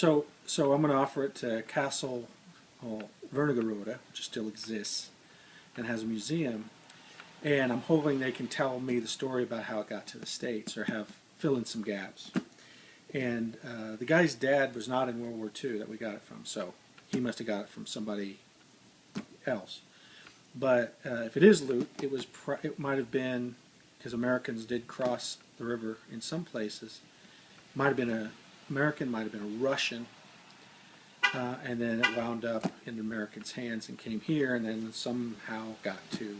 So I'm going to offer it to Castle Wernigerode, which still exists and has a museum, and I'm hoping they can tell me the story about how it got to the States, or fill in some gaps. And the guy's dad was not in World War II that we got it from, so he must have got it from somebody else. But if it is loot, it might have been, because Americans did cross the river in some places. Might have been an American, might have been a Russian, and then it wound up in the Americans' hands and came here, and then somehow got to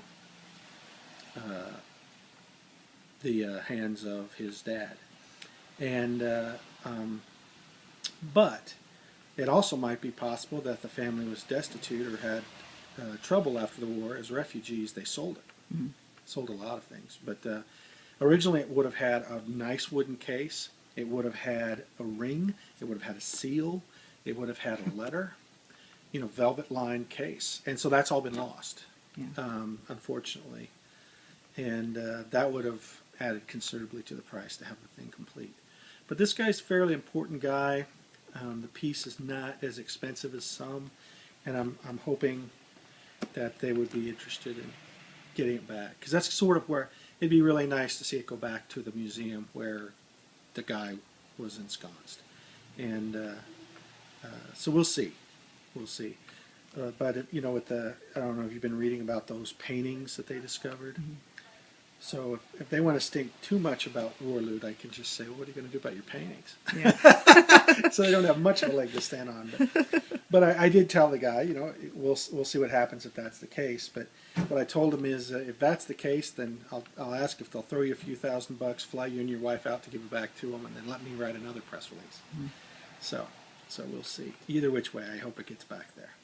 the hands of his dad. And but it also might be possible that the family was destitute or had trouble after the war. As refugees, they sold it. Mm-hmm. Sold a lot of things. But originally it would have had a nice wooden case. It would have had a ring. It would have had a seal. It would have had a letter. Velvet-lined case. And so that's all been lost, unfortunately. And that would have added considerably to the price to have the thing complete. But this guy's a fairly important guy. The piece is not as expensive as some, and I'm hoping that they would be interested in getting it back, because that's sort of where it'd be really nice to see it go back to the museum where the guy was ensconced. And so we'll see. But with I don't know if you've been reading about those paintings that they discovered. Mm-hmm. So if they want to stink too much about war loot, I can just say, well, what are you going to do about your paintings? Yeah. So they don't have much of a leg to stand on. But I did tell the guy, we'll see what happens if that's the case. But what I told him is, if that's the case, then I'll ask if they'll throw you a few $1,000, fly you and your wife out to give it back to them, and then let me write another press release. Mm-hmm. So we'll see. Either which way, I hope it gets back there.